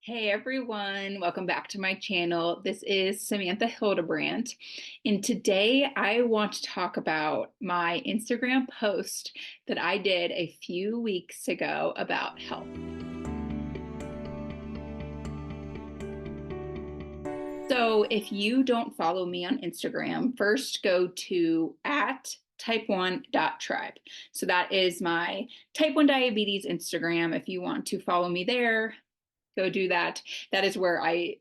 Hey everyone, welcome back to my channel. This is Samantha Hildebrandt, and today I want to talk about my Instagram post that I did a few weeks ago about health. So if you don't follow me on Instagram, first go to at type1.tribe. So that is my type 1 diabetes Instagram. If you want to follow me there, go do that. That is where I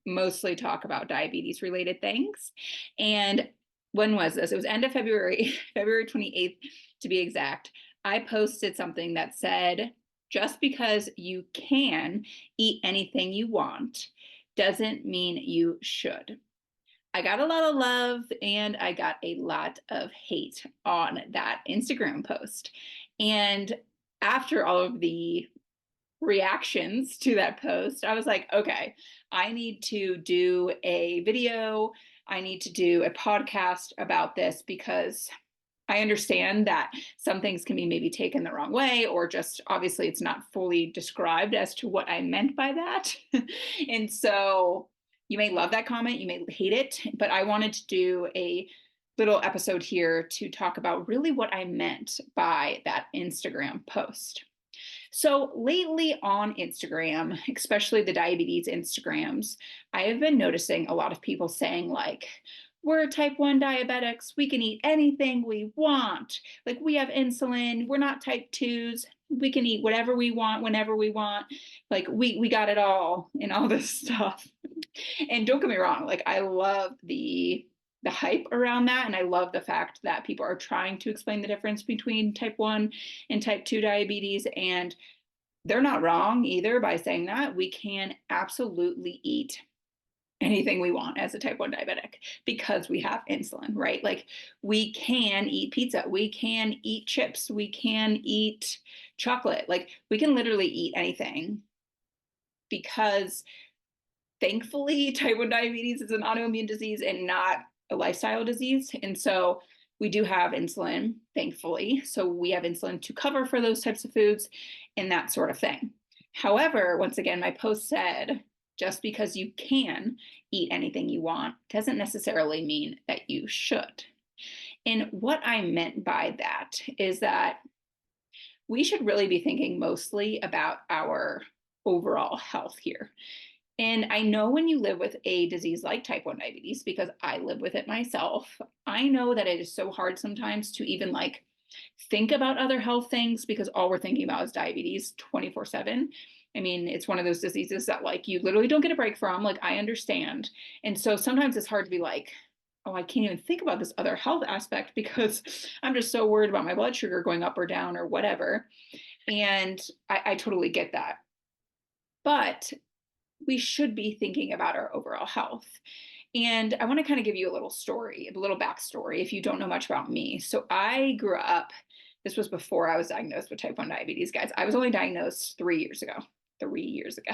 mostly talk about diabetes related things. And when was this? It was end of February, February 28th to be exact. I posted something that said, just because you can eat anything you want doesn't mean you should. I got a lot of love and I got a lot of hate on that Instagram post. And after all of the reactions to that post, I was like, okay, I need to do a video. I need to do a podcast about this because I understand that some things can be maybe taken the wrong way, or just obviously it's not fully described as to what I meant by that. And so you may love that comment, you may hate it, but I wanted to do a little episode here to talk about really what I meant by that Instagram post. So lately on Instagram, especially the diabetes Instagrams, I have been noticing a lot of people saying, like, we're type 1 diabetics. We can eat anything we want. Like, we have insulin. We're not type 2s. We can eat whatever we want, whenever we want. Like, we got it all and all this stuff. And don't get me wrong, like, I love the hype around that. And I love the fact that people are trying to explain the difference between type 1 and type 2 diabetes. And they're not wrong either by saying that. We can absolutely eat anything we want as a type 1 diabetic because we have insulin, right? Like, we can eat pizza, we can eat chips, we can eat chocolate. Like, we can literally eat anything because thankfully type 1 diabetes is an autoimmune disease and not a lifestyle disease. And so we do have insulin, thankfully. So we have insulin to cover for those types of foods and that sort of thing. However, once again, my post said, just because you can eat anything you want doesn't necessarily mean that you should. And what I meant by that is that we should really be thinking mostly about our overall health here. And I know when you live with a disease like type 1 diabetes, because I live with it myself, I know that it is so hard sometimes to even like think about other health things because all we're thinking about is diabetes 24/7. I mean, it's one of those diseases that like you literally don't get a break from. Like, I understand. And so sometimes it's hard to be like, oh, I can't even think about this other health aspect because I'm just so worried about my blood sugar going up or down or whatever. And I totally get that. But we should be thinking about our overall health. And I want to kind of give you a little story, a little backstory if you don't know much about me. So I grew up, this was before I was diagnosed with type 1 diabetes, guys. I was only diagnosed 3 years ago. 3 years ago,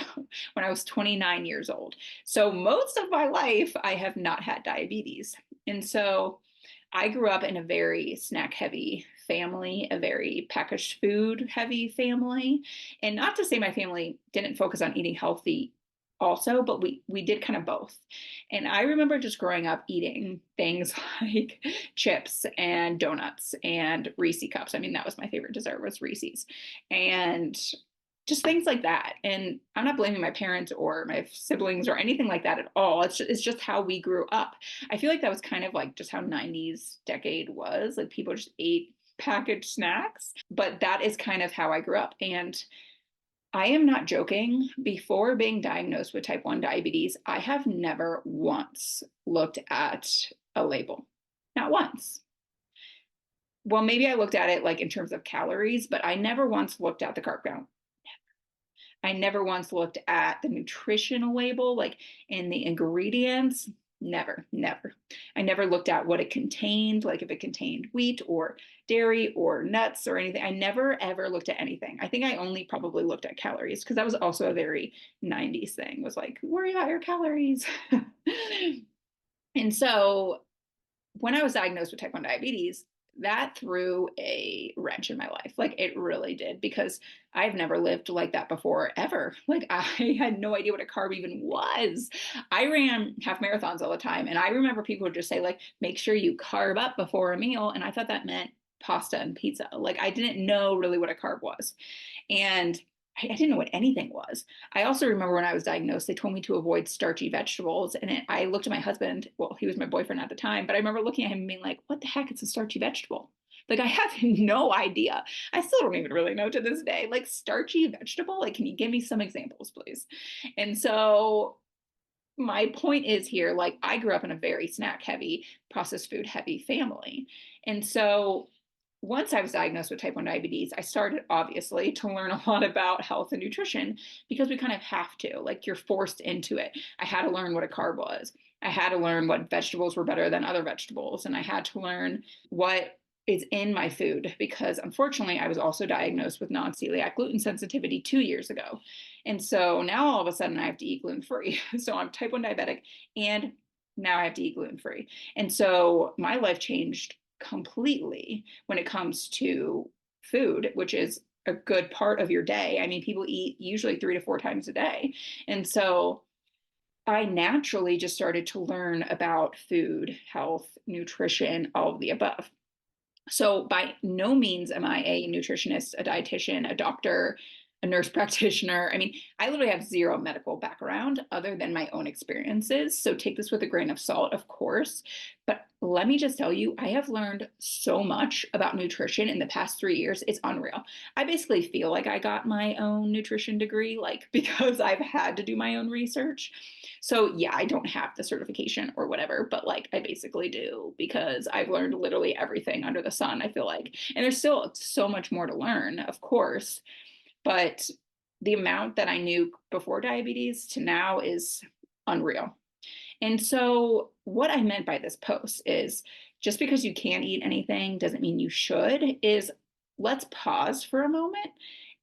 when I was 29 years old. So most of my life, I have not had diabetes. And so I grew up in a very snack heavy family, a very packaged food heavy family. And not to say my family didn't focus on eating healthy also, but we did kind of both. And I remember just growing up eating things like chips and donuts and Reese cups. I mean, that was my favorite dessert, was Reese's. And just things like that. And I'm not blaming my parents or my siblings or anything like that at all. It's just how we grew up. I feel like that was kind of like just how 90s decade was. Like, people just ate packaged snacks, but that is kind of how I grew up. And I am not joking. Before being diagnosed with type 1 diabetes, I have never once looked at a label. Not once. Well, maybe I looked at it like in terms of calories, but I never once looked at the carb count. I never once looked at the nutritional label, like in the ingredients. Never, never. I never looked at what it contained, like if it contained wheat or dairy or nuts or anything. I never ever looked at anything. I think I only probably looked at calories because that was also a very 90s thing, was like, worry about your calories. And so when I was diagnosed with type 1 diabetes, that threw a wrench in my life. Like it really did, because I've never lived like that before, ever. Like I had no idea what a carb even was. I ran half marathons all the time, and I remember people would just say, like, make sure you carb up before a meal. And I thought that meant pasta and pizza. Like I didn't know really what a carb was. And I didn't know what anything was. I also remember when I was diagnosed, they told me to avoid starchy vegetables. And I looked at my husband, well, he was my boyfriend at the time, but I remember looking at him and being like, what the heck? It's a starchy vegetable. Like, I have no idea. I still don't even really know to this day. Like, starchy vegetable? Like, can you give me some examples, please? And so, my point is here, like, I grew up in a very snack heavy, processed food heavy family. And so, once I was diagnosed with type 1 diabetes, I started obviously to learn a lot about health and nutrition, because we kind of have to, like, you're forced into it. I had to learn what a carb was. I had to learn what vegetables were better than other vegetables. And I had to learn what is in my food, because unfortunately, I was also diagnosed with non celiac gluten sensitivity 2 years ago. And so now all of a sudden I have to eat gluten free. So I'm type 1 diabetic, and now I have to eat gluten free. And so my life changed completely when it comes to food, which is a good part of your day. I mean, people eat usually 3 to 4 times a day. And so I naturally just started to learn about food, health, nutrition, all of the above. So by no means am I a nutritionist, a dietitian, a doctor, a nurse practitioner. I mean, I literally have zero medical background other than my own experiences. So take this with a grain of salt, of course. But let me just tell you, I have learned so much about nutrition in the past 3 years. It's unreal. I basically feel like I got my own nutrition degree, like, because I've had to do my own research. So yeah, I don't have the certification or whatever, but like I basically do, because I've learned literally everything under the sun, I feel like. And there's still so much more to learn, of course, but the amount that I knew before diabetes to now is unreal. And so, what I meant by this post is, just because you can't eat anything doesn't mean you should, is let's pause for a moment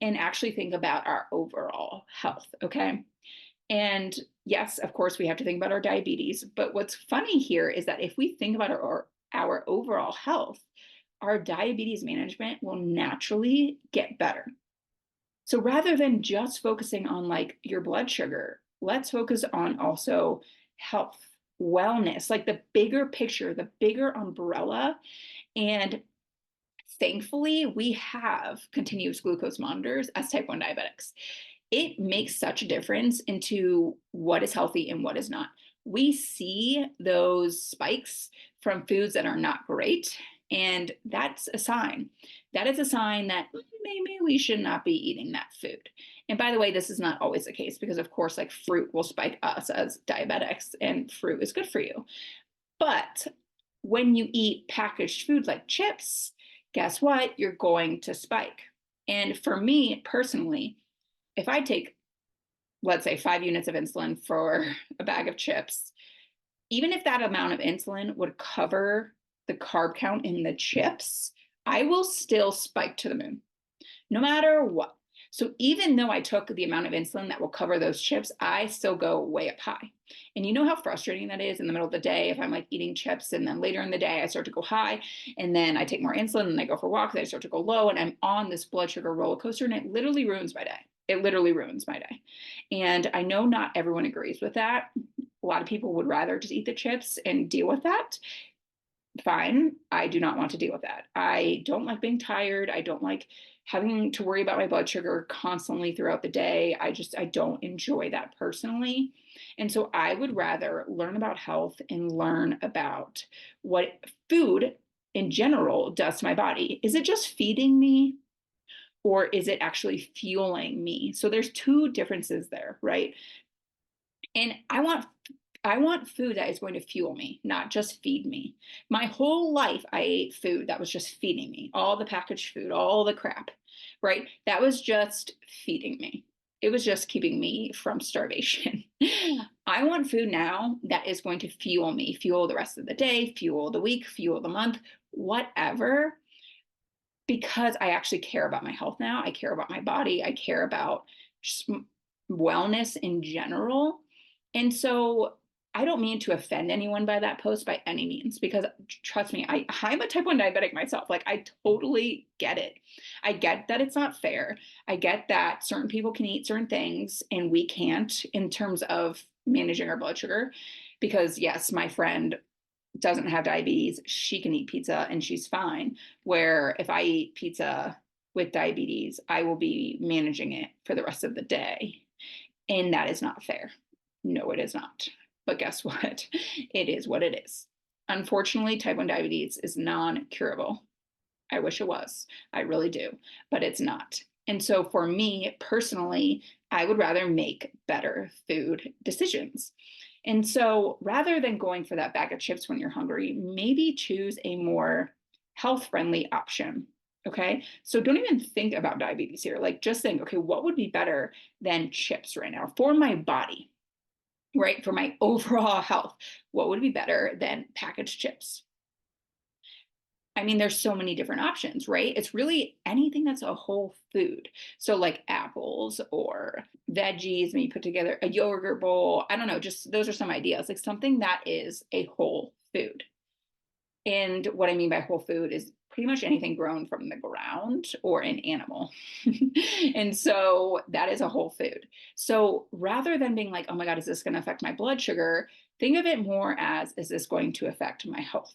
and actually think about our overall health, okay? And yes, of course, we have to think about our diabetes. But what's funny here is that if we think about our overall health, our diabetes management will naturally get better. So rather than just focusing on like your blood sugar, let's focus on also health, wellness, like the bigger picture, the bigger umbrella. And thankfully, we have continuous glucose monitors as type 1 diabetics. It makes such a difference into what is healthy and what is not. We see those spikes from foods that are not great, and that's a sign. That is a sign that maybe we should not be eating that food. And by the way, this is not always the case, because of course, like, fruit will spike us as diabetics, and fruit is good for you. But when you eat packaged food like chips, guess what? You're going to spike. And for me personally, if I take, let's say, 5 units of insulin for a bag of chips, even if that amount of insulin would cover the carb count in the chips, I will still spike to the moon, no matter what. So even though I took the amount of insulin that will cover those chips, I still go way up high. And you know how frustrating that is in the middle of the day if I'm like eating chips, and then later in the day I start to go high, and then I take more insulin and I go for walks, and I start to go low, and I'm on this blood sugar roller coaster, and it literally ruins my day. It literally ruins my day. And I know not everyone agrees with that. A lot of people would rather just eat the chips and deal with that. Fine. I do not want to deal with that. I don't like being tired. I don't like having to worry about my blood sugar constantly throughout the day. I don't enjoy that personally. And so I would rather learn about health and learn about what food in general does to my body. Is it just feeding me, or is it actually fueling me? So there's two differences there, right? And I want food that is going to fuel me, not just feed me. My whole life, I ate food that was just feeding me, all the packaged food, all the crap, right? That was just feeding me. It was just keeping me from starvation. I want food now that is going to fuel me, fuel the rest of the day, fuel the week, fuel the month, whatever, because I actually care about my health now. I care about my body. I care about just wellness in general. And so I don't mean to offend anyone by that post by any means, because trust me, I'm a type 1 diabetic myself. Like, I totally get it. I get that it's not fair. I get that certain people can eat certain things and we can't in terms of managing our blood sugar. Because, yes, my friend doesn't have diabetes. She can eat pizza and she's fine. Where if I eat pizza with diabetes, I will be managing it for the rest of the day. And that is not fair. No, it is not. But guess what? It is what it is. Unfortunately, type 1 diabetes is non curable. I wish it was. I really do, but it's not. And so for me personally, I would rather make better food decisions. And so rather than going for that bag of chips when you're hungry, maybe choose a more health friendly option. Okay. So don't even think about diabetes here. Like, just think, okay, what would be better than chips right now for my body, right? For my overall health, what would be better than packaged chips? I mean, there's so many different options, right? It's really anything that's a whole food. So, like apples or veggies, maybe put together a yogurt bowl. I don't know, just those are some ideas, like something that is a whole food. And what I mean by whole food is pretty much anything grown from the ground or an animal. And so that is a whole food. So rather than being like, oh my God, is this going to affect my blood sugar? Think of it more as, is this going to affect my health?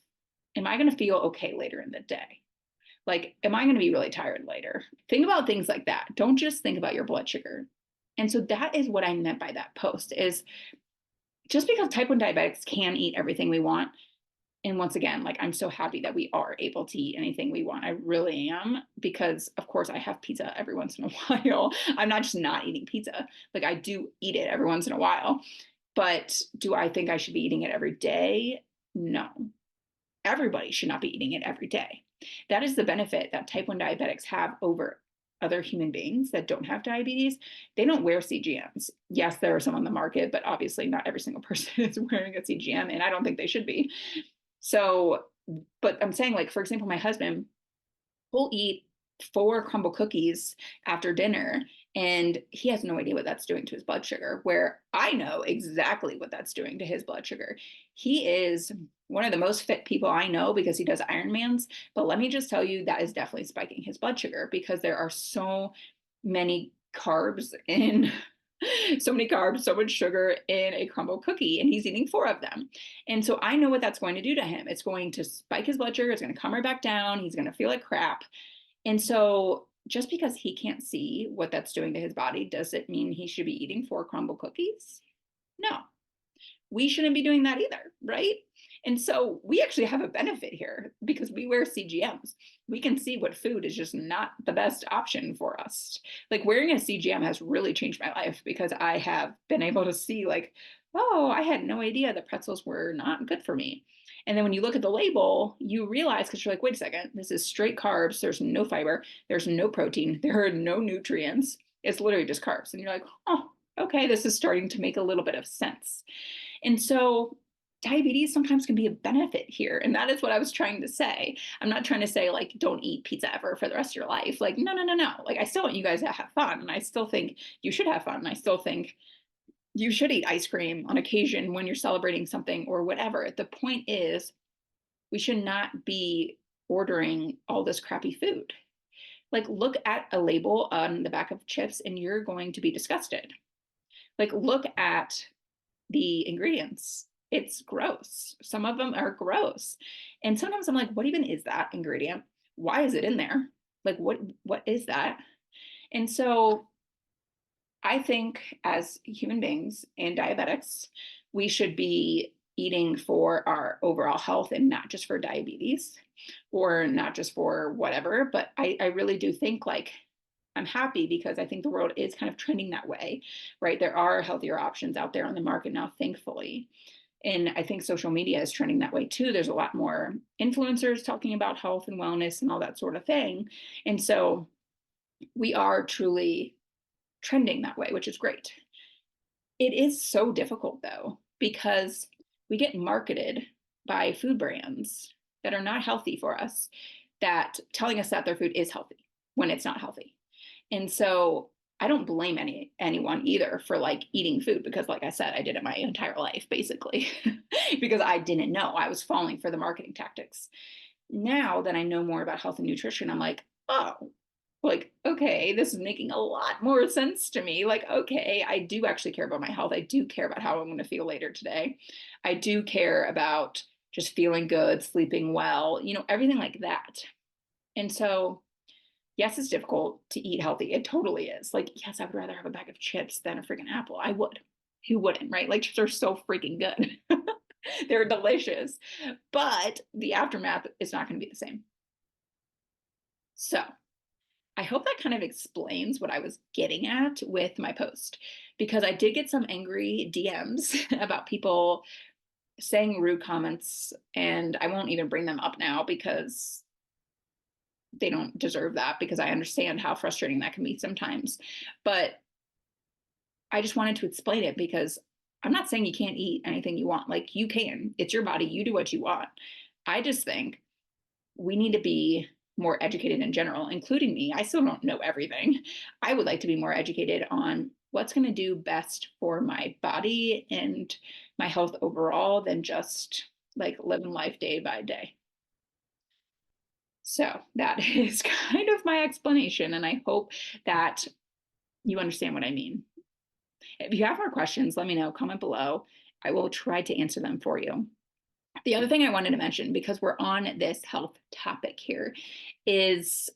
Am I going to feel okay later in the day? Like, am I going to be really tired later? Think about things like that. Don't just think about your blood sugar. And so that is what I meant by that post is just because type 1 diabetics can eat everything we want. And once again, like, I'm so happy that we are able to eat anything we want. I really am, because of course I have pizza every once in a while. I'm not just not eating pizza. Like, I do eat it every once in a while. But do I think I should be eating it every day? No. Everybody should not be eating it every day. That is the benefit that type 1 diabetics have over other human beings that don't have diabetes. They don't wear CGMs. Yes, there are some on the market, but obviously not every single person is wearing a CGM, and I don't think they should be. So, but I'm saying, like, for example, my husband will eat 4 crumble cookies after dinner, and he has no idea what that's doing to his blood sugar, where I know exactly what that's doing to his blood sugar. He is one of the most fit people I know because he does Ironmans. But let me just tell you, that is definitely spiking his blood sugar because there are so many carbs in so many carbs, so much sugar in a crumble cookie, and he's eating 4 of them. And so I know what that's going to do to him. It's going to spike his blood sugar. It's going to come right back down. He's going to feel like crap. And so just because he can't see what that's doing to his body, does it mean he should be eating 4 crumble cookies? No, we shouldn't be doing that either, right? And so we actually have a benefit here because we wear CGMs. We can see what food is just not the best option for us. Like, wearing a CGM has really changed my life because I have been able to see, like, oh, I had no idea that pretzels were not good for me. And then when you look at the label, you realize, because you're like, wait a second, this is straight carbs. There's no fiber. There's no protein. There are no nutrients. It's literally just carbs. And you're like, oh, okay, this is starting to make a little bit of sense. And so diabetes sometimes can be a benefit here. And that is what I was trying to say. I'm not trying to say, like, don't eat pizza ever for the rest of your life. Like, no, no, no, no. Like, I still want you guys to have fun. And I still think you should have fun. And I still think you should eat ice cream on occasion when you're celebrating something or whatever. The point is, we should not be ordering all this crappy food. Like, look at a label on the back of chips and you're going to be disgusted. Like, look at the ingredients. It's gross. Some of them are gross. And sometimes I'm like, what even is that ingredient? Why is it in there? Like, what is that? And so I think as human beings and diabetics, we should be eating for our overall health and not just for diabetes or not just for whatever. But I really do think, like, I'm happy because I think the world is kind of trending that way, right? There are healthier options out there on the market now, thankfully. And I think social media is trending that way too. There's a lot more influencers talking about health and wellness and all that sort of thing. And so we are truly trending that way, which is great. It is so difficult though, because we get marketed by food brands that are not healthy for us, that telling us that their food is healthy when it's not healthy. And so I don't blame anyone either for like eating food because like I said, I did it my entire life basically because I didn't know. I was falling for the marketing tactics. Now that I know more about health and nutrition, I'm like, oh, like, okay, this is making a lot more sense to me. Like, okay, I do actually care about my health. I do care about how I'm going to feel later today. I do care about just feeling good, sleeping well, everything like that. And so, yes, it's difficult to eat healthy. It totally is. Like, yes, I would rather have a bag of chips than a freaking apple. I would. Who wouldn't, right? Like, chips are so freaking good. They're delicious. But the aftermath is not going to be the same. So, I hope that kind of explains what I was getting at with my post because I did get some angry DMs about people saying rude comments, and I won't even bring them up now because they don't deserve that because I understand how frustrating that can be sometimes. But I just wanted to explain it because I'm not saying you can't eat anything you want. Like you can, it's your body, you do what you want. I just think we need to be more educated in general, including me. I still don't know everything. I would like to be more educated on what's going to do best for my body and my health overall than just like living life day by day. So that is kind of my explanation, and I hope that you understand what I mean. If you have more questions, let me know, comment below. I will try to answer them for you. The other thing I wanted to mention, because we're on this health topic here, is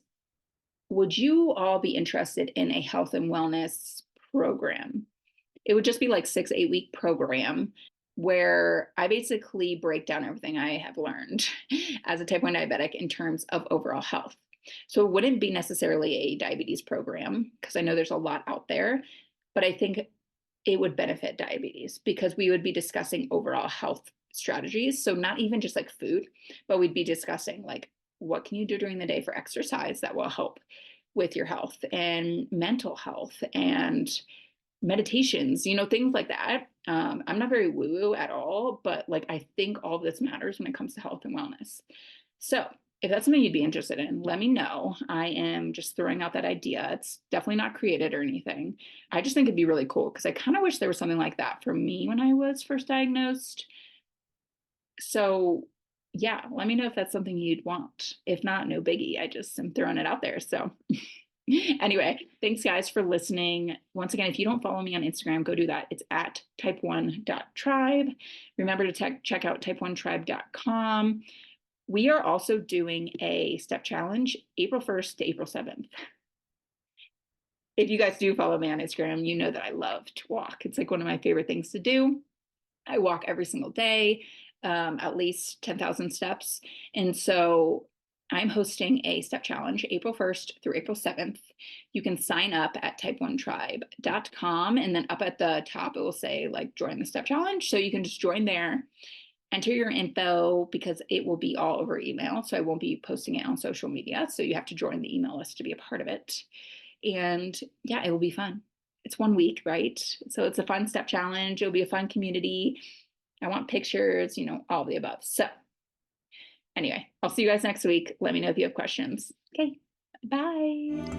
would you all be interested in a health and wellness program? It would just be like 6, 8 week program where I basically break down everything I have learned as a type 1 diabetic in terms of overall health. So it wouldn't be necessarily a diabetes program because I know there's a lot out there, but I think it would benefit diabetes because we would be discussing overall health strategies. So not even just like food, but we'd be discussing like what can you do during the day for exercise that will help with your health and mental health and meditations, things like that. I'm not very woo woo at all, but like I think all of this matters when it comes to health and wellness. So if that's something you'd be interested in, let me know. I am just throwing out that idea. It's definitely not created or anything. I just think it'd be really cool because I kind of wish there was something like that for me when I was first diagnosed. So yeah, let me know if that's something you'd want. If not, no biggie. I just am throwing it out there. So anyway, thanks guys for listening. Once again, if you don't follow me on Instagram, go do that. It's at type1.tribe. Remember to check out type1tribe.com. We are also doing a step challenge April 1st to April 7th. If you guys do follow me on Instagram, you know that I love to walk. It's like one of my favorite things to do. I walk every single day, at least 10,000 steps. And so I'm hosting a step challenge April 1st through April 7th. You can sign up at type1tribe.com. And then up at the top, it will say like join the step challenge. So you can just join there, enter your info because it will be all over email. So I won't be posting it on social media. So you have to join the email list to be a part of it. And yeah, it will be fun. It's 1 week, right? So it's a fun step challenge. It'll be a fun community. I want pictures, all of the above. So anyway, I'll see you guys next week. Let me know if you have questions. Okay, bye.